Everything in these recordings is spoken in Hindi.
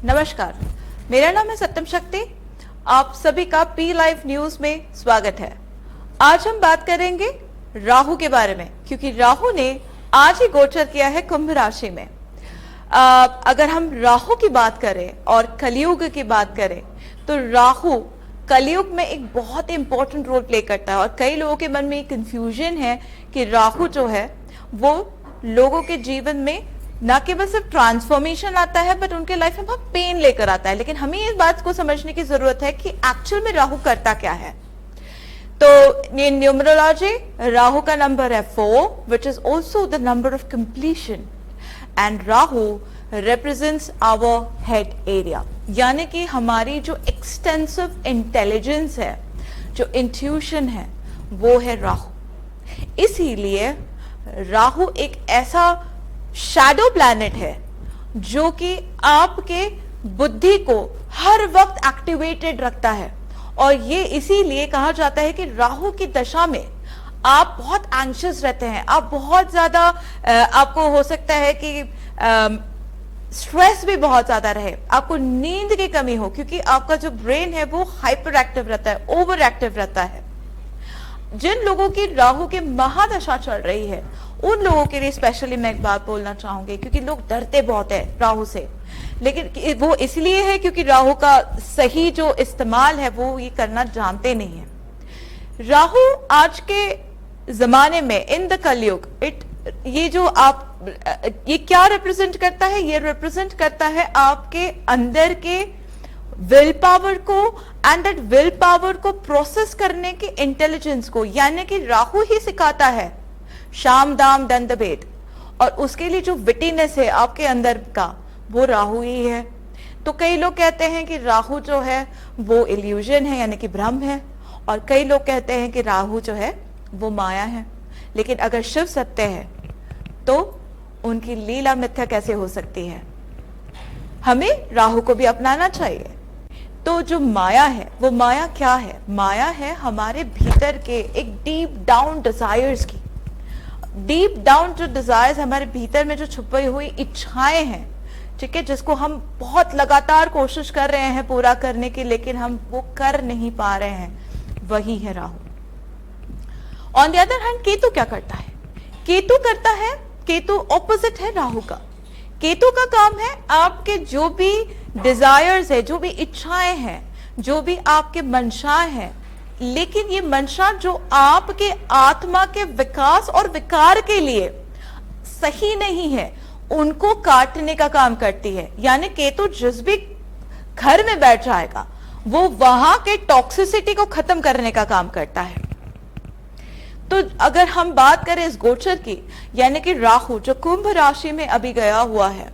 नमस्कार, मेरा नाम है सत्यम शक्ति। आप सभी का पी लाइव न्यूज में स्वागत है। आज हम बात करेंगे राहु के बारे में, क्योंकि राहु ने आज ही गोचर किया है कुंभ राशि में। अगर हम राहु की बात करें और कलयुग की बात करें तो राहु कलयुग में एक बहुत इंपॉर्टेंट रोल प्ले करता है। और कई लोगों के मन में एक कंफ्यूजन है कि राहु जो है वो लोगों के जीवन में ना केवल सिर्फ ट्रांसफॉर्मेशन आता है बट उनके लाइफ में बहुत पेन लेकर आता है। लेकिन हमें इस बात को समझने की जरूरत है कि एक्चुअल में राहु करता क्या है। तो ये न्यूमरोलॉजी, राहु का नंबर है 4 which is also the number of completion and Rahu represents our head area, यानी कि हमारी जो एक्सटेंसिव इंटेलिजेंस है, जो इंट्यूशन है, वो है राहु। इसीलिए राहु एक ऐसा शैडो प्लैनेट है जो कि आपके बुद्धि को हर वक्त एक्टिवेटेड रखता है। और ये इसीलिए कहा जाता है कि राहु की दशा में आप बहुत एंग्शियस रहते हैं, आप बहुत ज्यादा आपको हो सकता है कि स्ट्रेस भी बहुत ज्यादा रहे, आपको नींद की कमी हो, क्योंकि आपका जो ब्रेन है वो हाइपर एक्टिव रहता है, ओवर एक्टिव रहता है। जिन लोगों की राहु की महादशा चल रही है उन लोगों के लिए स्पेशली मैं एक बात बोलना चाहूंगी, क्योंकि लोग डरते बहुत है राहु से। लेकिन वो इसलिए है क्योंकि राहु का सही जो इस्तेमाल है वो ये करना जानते नहीं है। राहु आज के जमाने में इन द कलयुग ये जो आप ये क्या रिप्रेजेंट करता है, ये रिप्रेजेंट करता है आपके अंदर के विल पावर को एंड दैट विल पावर को प्रोसेस करने की इंटेलिजेंस को। यानी कि राहु ही सिखाता है शाम दाम दंड भेद, और उसके लिए जो विटीनेस है आपके अंदर का वो राहु ही है। तो कई लोग कहते हैं कि राहु जो है वो इल्यूजन है, यानी कि भ्रम है, और कई लोग कहते हैं कि राहु जो है वो माया है। लेकिन अगर शिव सत्य है तो उनकी लीला मिथ्या कैसे हो सकती है। हमें राहु को भी अपनाना चाहिए। तो जो माया है वो माया क्या है? माया है हमारे भीतर के एक डीप डाउन डिजायर्स की, डीप डाउन जो डिजायर्स हमारे भीतर में जो छुपी हुई इच्छाएं हैं, ठीक है, जिसको हम बहुत लगातार कोशिश कर रहे हैं पूरा करने की, लेकिन हम वो कर नहीं पा रहे हैं, वही है Rahu. On the other hand Ketu क्या करता है? केतु ऑपोजिट है राहु का। केतु का काम है आपके जो भी डिजायर्स है, जो भी इच्छाएं हैं, जो भी आपके मंशाएं हैं, लेकिन ये मंशा जो आपके आत्मा के विकास और विकार के लिए सही नहीं है, उनको काटने का काम करती है। यानी केतु जिस भी घर में बैठ जाएगा वो वहां के टॉक्सिसिटी को खत्म करने का काम करता है। तो अगर हम बात करें इस गोचर की, यानी कि राहु जो कुंभ राशि में अभी गया हुआ है,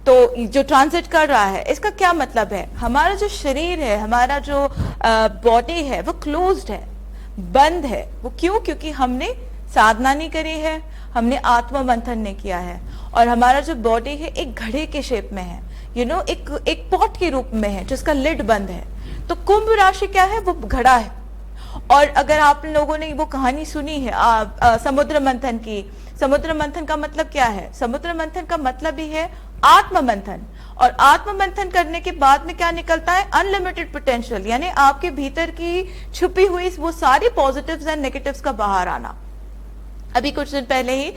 तो जो ट्रांजिट कर रहा है, इसका क्या मतलब है? हमारा जो शरीर है, हमारा जो बॉडी है वो क्लोज्ड है, बंद है। वो क्यों? क्योंकि हमने साधना नहीं करी है, हमने आत्म मंथन नहीं किया है, और हमारा जो बॉडी है एक घड़े के शेप में है, एक पॉट के रूप में है जिसका लिड बंद है। तो कुंभ राशि क्या है? वो घड़ा है। और अगर आप लोगों ने वो कहानी सुनी है समुद्र मंथन की, समुद्र मंथन का मतलब क्या है? समुद्र मंथन का मतलब ही है आत्म मंथन, और आत्म मंथन करने के बाद में क्या निकलता है? अनलिमिटेड पोटेंशियल, यानी आपके भीतर की छुपी हुई वो सारी पॉजिटिव्स एंड नेगेटिव्स का बाहर आना। अभी कुछ दिन पहले ही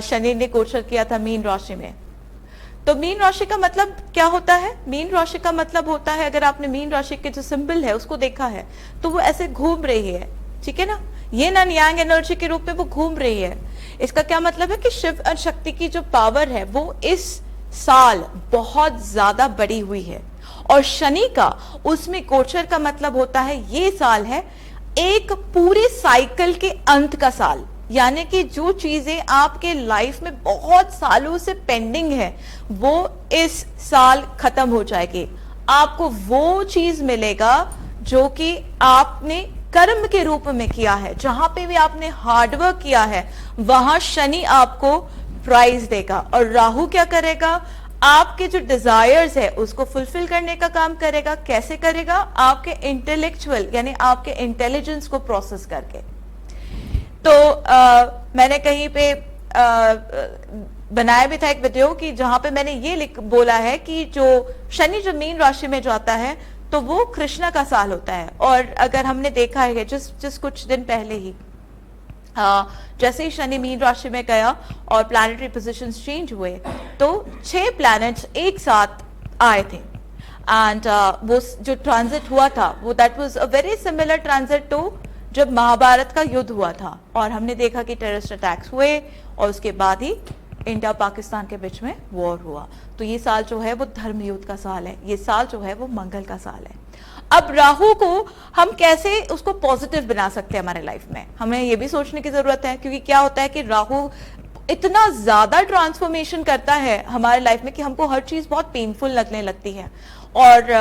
शनि ने गोचर किया था मीन राशि में। तो मीन राशि का मतलब क्या होता है? मीन राशि का मतलब होता है, अगर आपने मीन राशि के जो सिंबल है उसको देखा है तो वो ऐसे घूम रही है, ठीक है ना, ये ना यांग एनर्जी के रूप में वो घूम रही है। इसका क्या मतलब है कि शिव और शक्ति की जो पावर है वो इस साल बहुत ज्यादा बढ़ी हुई है। और शनि का उसमें गोचर का मतलब होता है ये साल है एक पूरे साइकिल के अंत का साल, यानी कि जो चीजें आपके लाइफ में बहुत सालों से पेंडिंग है वो इस साल खत्म हो जाएगी। आपको वो चीज मिलेगा जो कि आपने कर्म के रूप में किया है, जहां पे भी आपने हार्डवर्क किया है वहां शनि आपको प्राइज देगा। और राहु क्या करेगा? आपके जो डिजायर्स है उसको फुलफिल करने का काम करेगा। कैसे करेगा? आपके इंटेलेक्चुअल यानी आपके इंटेलिजेंस को प्रोसेस करके। तो मैंने कहीं पे बनाया भी था एक वीडियो कि जहां पे मैंने ये बोला है कि जो शनि जो मीन राशि में जाता है तो वो कृष्ण का साल होता है। और अगर हमने देखा है जिस कुछ दिन पहले ही जैसे ही शनि मीन राशि में गया और प्लैनेटरी पोजीशंस चेंज हुए तो 6 प्लैनेट्स एक साथ आए थे। एंड वो जो ट्रांजिट हुआ था वो that was a very similar transit to जब महाभारत का युद्ध हुआ था और हमने देखा कि टेररिस्ट अटैक्स हुए और उसके बाद ही इंडिया पाकिस्तान के बीच में वॉर हुआ। तो ये साल जो है वो धर्म युद्ध का साल है, ये साल जो है वो मंगल का साल है। अब राहु को हम कैसे उसको पॉजिटिव बना सकते हैं हमारे लाइफ में, हमें ये भी सोचने की जरूरत है। क्योंकि क्या होता है कि राहु इतना ज्यादा ट्रांसफॉर्मेशन करता है हमारे लाइफ में कि हमको हर चीज बहुत पेनफुल लगने लगती है और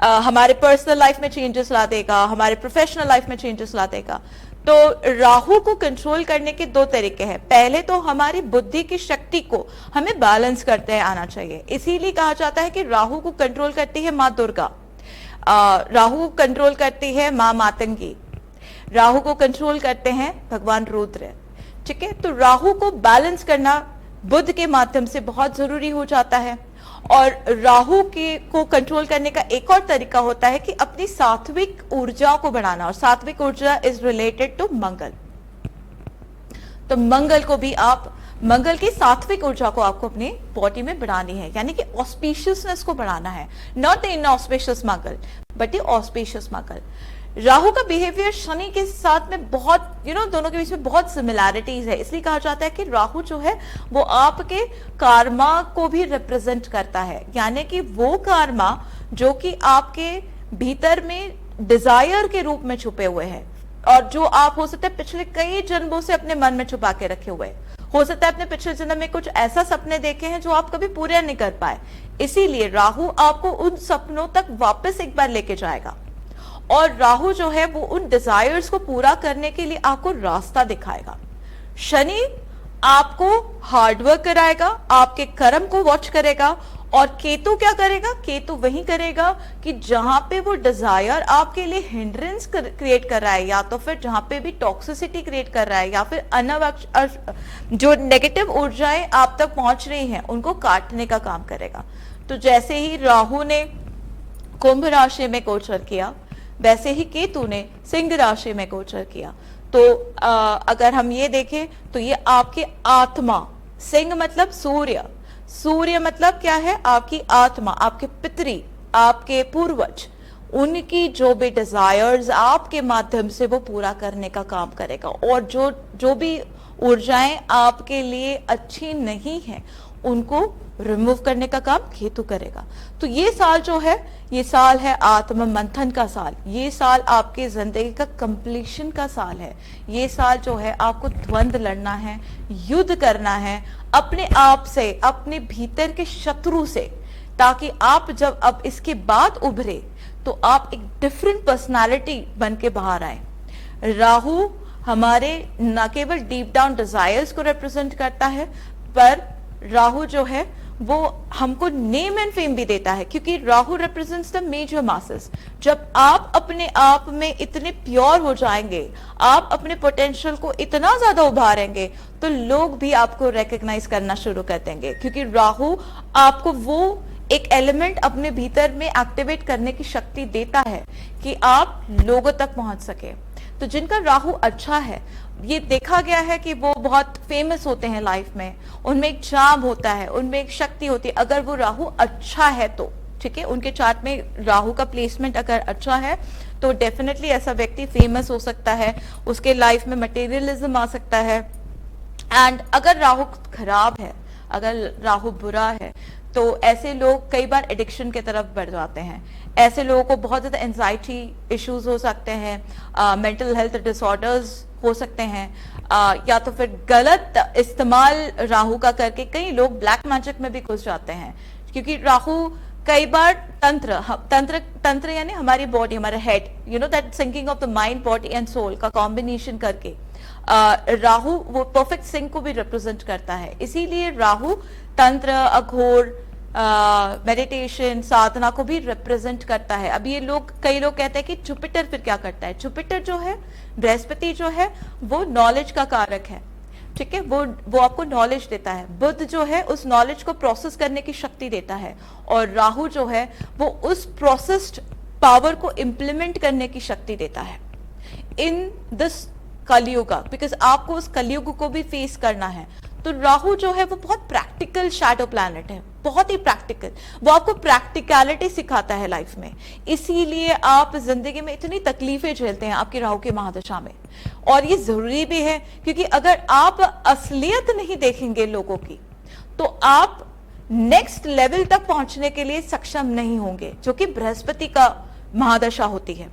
हमारे पर्सनल लाइफ में चेंजेस ला देगा, हमारे प्रोफेशनल लाइफ में चेंजेस ला देगा। तो राहु को कंट्रोल करने के 2 तरीके हैं। पहले तो हमारी बुद्धि की शक्ति को हमें बैलेंस करते आना चाहिए। इसीलिए कहा जाता है कि राहु को कंट्रोल करती है माँ दुर्गा, राहु कंट्रोल करती है माँ मातंगी, राहु को कंट्रोल करते हैं भगवान रुद्र। ठीक है, तो राहु को बैलेंस करना बुध के माध्यम से बहुत जरूरी हो जाता है। और राहु के को कंट्रोल करने का एक और तरीका होता है कि अपनी सात्विक ऊर्जा को बढ़ाना, और सात्विक ऊर्जा इज रिलेटेड टू मंगल। तो मंगल को भी आप, मंगल की सात्विक ऊर्जा को आपको अपनी बॉडी में बढ़ानी है, यानी कि ऑस्पिशियसनेस को बढ़ाना है, not the inauspicious Mangal but the auspicious Mangal. Rahu का बिहेवियर शनि के साथ में बहुत दोनों के बीच में बहुत सिमिलैरिटीज है। इसलिए कहा जाता है कि राहु जो है वो आपके कार्मा को भी रिप्रेजेंट करता है, यानी कि वो कार्मा जो कि आपके भीतर में डिजायर के रूप में छुपे हुए हैं और जो आप हो सकता है पिछले कई जन्मों से अपने मन में छुपा के रखे हुए, हो सकता है अपने पिछले जन्म में कुछ ऐसा सपने देखे हैं जो आप कभी पूरे नहीं कर पाए। इसीलिए राहु आपको उन सपनों तक वापस एक बार लेके जाएगा और राहु जो है वो उन डिजायर्स को पूरा करने के लिए आपको रास्ता दिखाएगा। शनि आपको हार्डवर्क कराएगा, आपके कर्म को वॉच करेगा। और केतु क्या करेगा? केतु वही करेगा कि जहां पे वो डिजायर आपके लिए हिंड्रेंस क्रिएट कर रहा है, या तो फिर जहां पे भी टॉक्सिसिटी क्रिएट कर रहा है, या फिर जो नेगेटिव ऊर्जाएं आप तक पहुंच रही हैं उनको काटने का काम करेगा। तो जैसे ही राहु ने कुंभ राशि में गोचर किया, वैसे ही केतु ने सिंह राशि में गोचर किया। तो अगर हम ये देखें तो ये आपकी आत्मा, सिंह मतलब सूर्य, सूर्य मतलब क्या है? आपकी आत्मा, आपके पितरी, आपके पूर्वज, उनकी जो भी डिजायर्स आपके माध्यम से वो पूरा करने का काम करेगा। और जो भी ऊर्जाएं आपके लिए अच्छी नहीं है उनको रिमूव करने का काम केतु करेगा। तो ये साल जो है, ये साल है आत्म मंथन का साल, ये साल आपके जिंदगी का कंप्लीशन का साल है। ये साल जो है आपको द्वंद्व लड़ना है, युद्ध करना है अपने आप से, अपने भीतर के शत्रु से, ताकि आप जब अब इसके बाद उभरे तो आप एक डिफरेंट पर्सनालिटी बन के बाहर आए। राहु हमारे न केवल डीप डाउन डिजायर्स को रिप्रेजेंट करता है, पर राहु जो है वो हमको नेम एंड फेम भी देता है, क्योंकि Rahu represents the major masses. जब आप अपने आप में इतने प्योर हो जाएंगे, आप अपने पोटेंशियल को इतना ज्यादा उभारेंगे, तो लोग भी आपको रिकॉग्नाइज करना शुरू कर देंगे, क्योंकि राहु आपको वो एक एलिमेंट अपने भीतर में एक्टिवेट करने की शक्ति देता है कि आप लोगों तक पहुंच सके। तो जिनका राहु अच्छा है, ये देखा गया है कि वो बहुत फेमस होते हैं लाइफ में, उनमें एक चार्म होता है, उनमें एक शक्ति होती है। अगर वो राहु अच्छा है तो ठीक है, उनके चार्ट में राहु का प्लेसमेंट अगर अच्छा है तो डेफिनेटली ऐसा व्यक्ति फेमस हो सकता है, उसके लाइफ में मटेरियलिज्म आ सकता है। एंड अगर राहु खराब है, अगर राहु बुरा है, तो ऐसे लोग कई बार एडिक्शन की तरफ बढ़ जाते हैं। ऐसे लोगों को बहुत ज्यादा एंजाइटी इश्यूज हो सकते हैं, मेंटल हेल्थ डिसऑर्डर्स हो सकते हैं, या तो फिर गलत इस्तेमाल राहु का करके कई लोग ब्लैक मैजिक में भी घुस जाते हैं। क्योंकि राहु कई बार तंत्र यानी हमारी बॉडी, हमारा head, you know that sinking of the mind, body and soul का कॉम्बिनेशन करके राहु वो परफेक्ट सिंक को भी रिप्रेजेंट करता है। इसीलिए राहु तंत्र, अघोर, मेडिटेशन, साधना को भी रिप्रेजेंट करता है। अब ये कई लोग कहते हैं कि जुपिटर फिर क्या करता है? जुपिटर जो है, बृहस्पति जो है, वो नॉलेज का कारक है। ठीक है, वो आपको नॉलेज देता है। बुध जो है उस नॉलेज को प्रोसेस करने की शक्ति देता है, और राहु जो है वो उस प्रोसेस्ड पावर को इंप्लीमेंट करने की शक्ति देता है इन दिस कलयुग, बिकॉज आपको उस कलयुग को भी फेस करना है। तो राहु जो है वो बहुत प्रैक्टिकल शैडो प्लैनेट है, बहुत ही प्रैक्टिकल। वो आपको प्रैक्टिकलिटी सिखाता है लाइफ में, इसीलिए आप जिंदगी में इतनी तकलीफें झेलते हैं आपकी राहु की महादशा में। और ये जरूरी भी है, क्योंकि अगर आप असलियत नहीं देखेंगे लोगों की, तो आप नेक्स्ट लेवल तक पहुंचने के लिए सक्षम नहीं होंगे, जो कि बृहस्पति का महादशा होती है।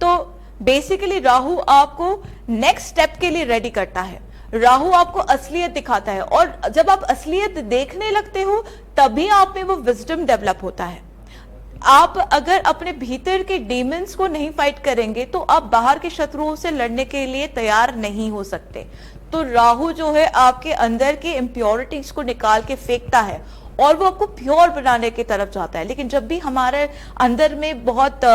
तो बेसिकली राहु आपको नेक्स्ट स्टेप के लिए रेडी करता है। राहु आपको असलियत दिखाता है, और जब आप असलियत देखने लगते हो तभी आप में वो विजडम डेवलप होता है। आप अगर अपने भीतर के डीमंस को नहीं फाइट करेंगे तो आप बाहर के शत्रुओं से लड़ने के लिए तैयार नहीं हो सकते। तो राहु जो है आपके अंदर की इम्प्योरिटीज को निकाल के फेंकता है और वो आपको प्योर बनाने की तरफ जाता है। लेकिन जब भी हमारे अंदर में बहुत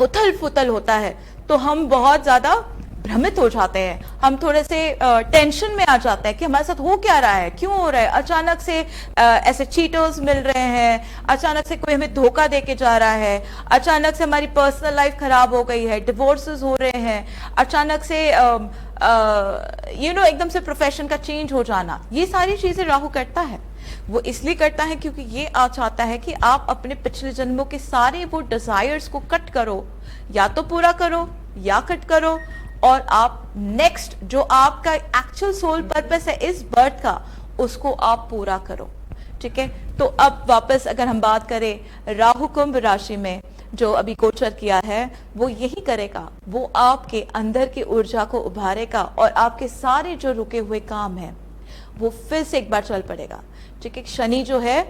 उथल फुथल होता है तो हम बहुत ज्यादा भ्रमित हो जाते हैं, हम थोड़े से टेंशन में आ जाते हैं कि हमारे साथ हो क्या रहा है, क्यों हो रहा है। अचानक से ऐसे चीटर्स मिल रहे हैं, अचानक से कोई हमें धोखा दे के जा रहा है, अचानक से हमारी पर्सनल लाइफ खराब हो गई है, डिवोर्सेस हो रहे हैं, अचानक से एकदम से प्रोफेशन का चेंज हो जाना। ये सारी चीजें राहु करता है। वो इसलिए करता है क्योंकि ये चाहता है कि आप अपने पिछले जन्मों के सारे वो डिजायर्स को कट करो, या तो पूरा करो या कट करो, और आप नेक्स्ट जो आपका एक्चुअल सोल पर्पस है इस बर्थ का, उसको आप पूरा करो। ठीक है, तो अब वापस अगर हम बात करें राहु कुंभ राशि में जो अभी गोचर किया है, वो यही करेगा, वो आपके अंदर की ऊर्जा को उभारेगा और आपके सारे जो रुके हुए काम हैं वो फिर से एक बार चल पड़ेगा। ठीक है, शनि जो है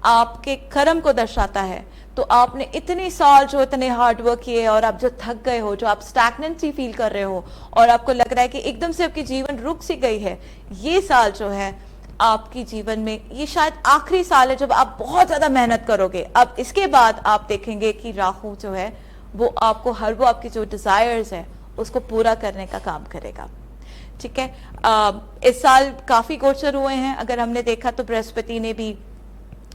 आपके कर्म को दर्शाता है। तो आपने इतने साल जो इतने हार्ड वर्क किए और आप जो थक गए हो, जो आप स्टैग्नेंसी फील कर रहे हो और आपको लग रहा है कि एकदम से आपकी जीवन रुक सी गई है, ये साल जो है आपकी जीवन में ये शायद आखिरी साल है जब आप बहुत ज्यादा मेहनत करोगे। अब इसके बाद आप देखेंगे कि राहु जो है वो आपको वो आपकी जो डिजायर्स है उसको पूरा करने का काम करेगा। ठीक है, इस साल काफी गोचर हुए हैं। अगर हमने देखा तो बृहस्पति ने भी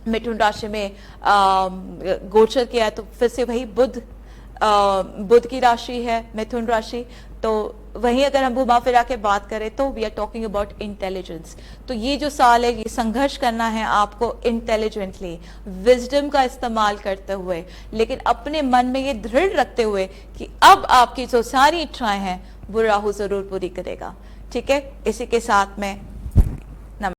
मिथुन राशि में गोचर किया, तो फिर से वही बुध की राशि है मिथुन राशि। तो वहीं अगर हम घुमा फिरा के बात करें तो we are talking about intelligence. तो ये जो साल है, ये संघर्ष करना है आपको इंटेलिजेंटली, विजडम का इस्तेमाल करते हुए, लेकिन अपने मन में ये दृढ़ रखते हुए कि अब आपकी जो सारी इच्छाएं हैं वो राहु जरूर पूरी करेगा। ठीक है, इसी के साथ में